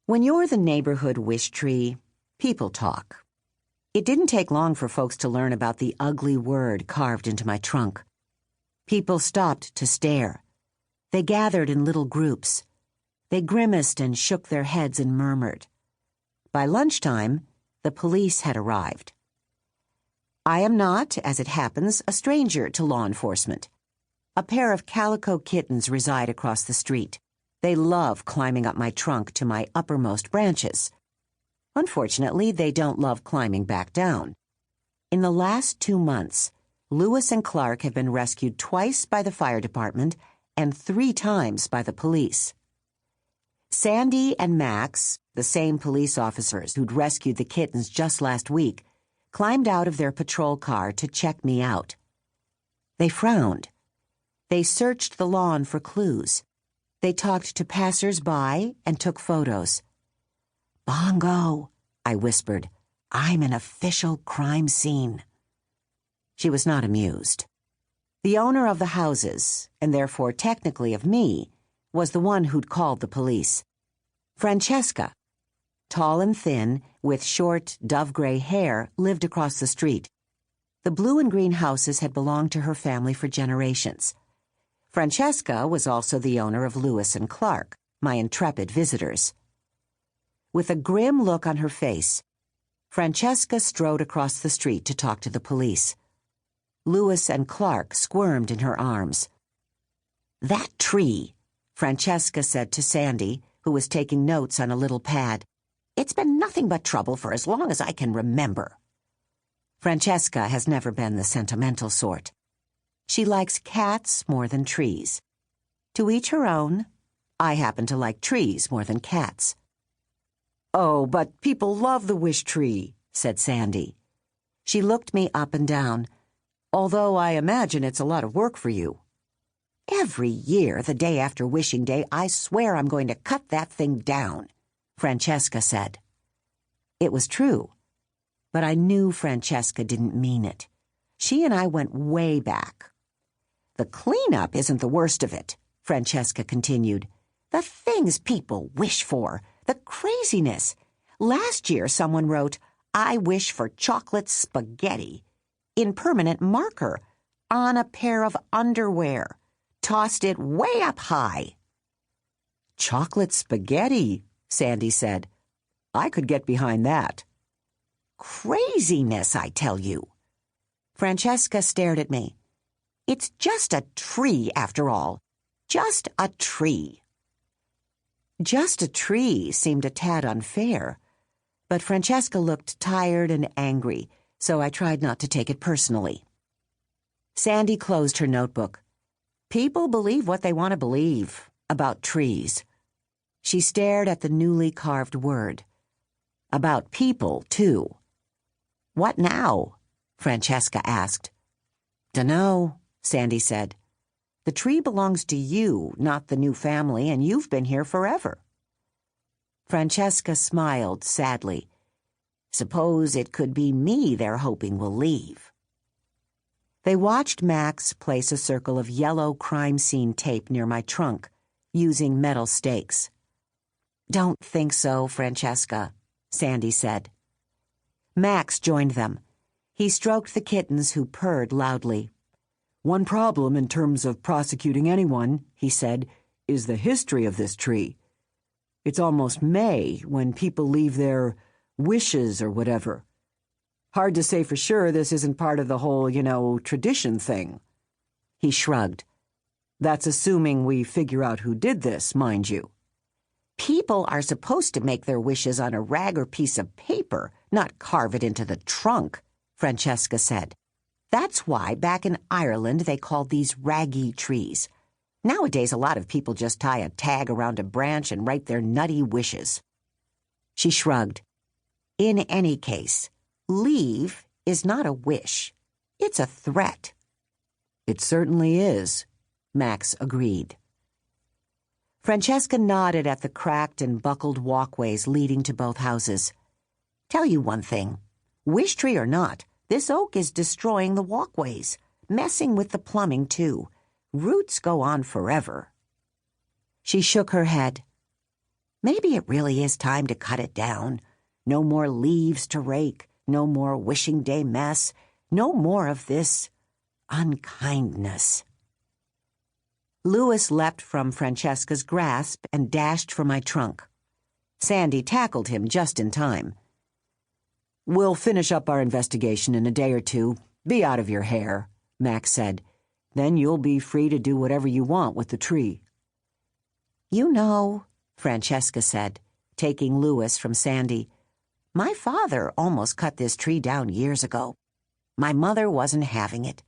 When you're the neighborhood Wishtree, people talk. It didn't take long for folks to learn about the ugly word carved into my trunk. People stopped to stare. They gathered in little groups. They grimaced and shook their heads and murmured. By lunchtime, the police had arrived. I am not, as it happens, a stranger to law enforcement. A pair of calico kittens reside across the street. They love climbing up my trunk to my uppermost branches. Unfortunately, they don't love climbing back down. In the last 2 months, Lewis and Clark have been rescued twice by the fire department and 3 times by the police. Sandy and Max, the same police officers who'd rescued the kittens just last week, climbed out of their patrol car to check me out. They frowned. They searched the lawn for clues. They talked to passers-by and took photos. "Bongo," I whispered. "I'm an official crime scene." She was not amused. The owner of the houses, and therefore technically of me, was the one who'd called the police. Francesca, tall and thin, with short, dove-gray hair, lived across the street. The blue and green houses had belonged to her family for generations. Francesca was also the owner of Lewis and Clark, my intrepid visitors. With a grim look on her face, Francesca strode across the street to talk to the police. Lewis and Clark squirmed in her arms. "That tree," Francesca said to Sandy, who was taking notes on a little pad. "It's been nothing but trouble for as long as I can remember." Francesca has never been the sentimental sort. She likes cats more than trees. To each her own. I happen to like trees more than cats. "Oh, but people love the Wishtree," said Sandy. She looked me up and down. "Although I imagine it's a lot of work for you." "Every year, the day after Wishing Day, I swear I'm going to cut that thing down," Francesca said. It was true, but I knew Francesca didn't mean it. She and I went way back. "The cleanup isn't the worst of it," Francesca continued. "The things people wish for, the craziness. Last year someone wrote, 'I wish for chocolate spaghetti,' in permanent marker, on a pair of underwear, tossed it way up high." "Chocolate spaghetti," Sandy said. "I could get behind that." "Craziness, I tell you." Francesca stared at me. "It's just a tree, after all. Just a tree." Just a tree seemed a tad unfair, but Francesca looked tired and angry, so I tried not to take it personally. Sandy closed her notebook. People believe what they want to believe about trees. She stared at the newly carved word. About people, too. "What now?" Francesca asked. "Dunno," Sandy said. "The tree belongs to you, not the new family, and you've been here forever." Francesca smiled sadly. "Suppose it could be me they're hoping will leave." They watched Max place a circle of yellow crime scene tape near my trunk, using metal stakes. "Don't think so, Francesca," Sandy said. Max joined them. He stroked the kittens who purred loudly. "One problem in terms of prosecuting anyone," he said, "is the history of this tree. It's almost May when people leave their wishes or whatever. Hard to say for sure this isn't part of the whole, tradition thing." He shrugged. "That's assuming we figure out who did this, mind you." "People are supposed to make their wishes on a rag or piece of paper, not carve it into the trunk," Francesca said. "That's why back in Ireland they called these raggy trees. Nowadays a lot of people just tie a tag around a branch and write their nutty wishes." She shrugged. "In any case, leave is not a wish. It's a threat." "It certainly is," Max agreed. Francesca nodded at the cracked and buckled walkways leading to both houses. "Tell you one thing. Wishtree or not, this oak is destroying the walkways, messing with the plumbing, too. Roots go on forever." She shook her head. Maybe it really is time to cut it down. No more leaves to rake, no more wishing day mess, no more of this unkindness. Louis leapt from Francesca's grasp and dashed for my trunk. Sandy tackled him just in time. "We'll finish up our investigation in a day or two. Be out of your hair," Max said. "Then you'll be free to do whatever you want with the tree." "You know," Francesca said, taking Louis from Sandy, "my father almost cut this tree down years ago. My mother wasn't having it.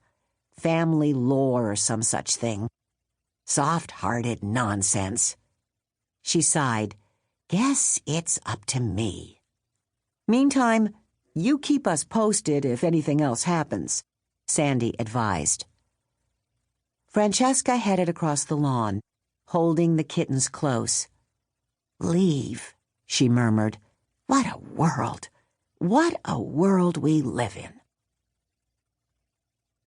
Family lore or some such thing. Soft-hearted nonsense." She sighed. "Guess it's up to me. Meantime, you keep us posted if anything else happens," Sandy advised. Francesca headed across the lawn, holding the kittens close. "Leave," she murmured. "What a world! What a world we live in."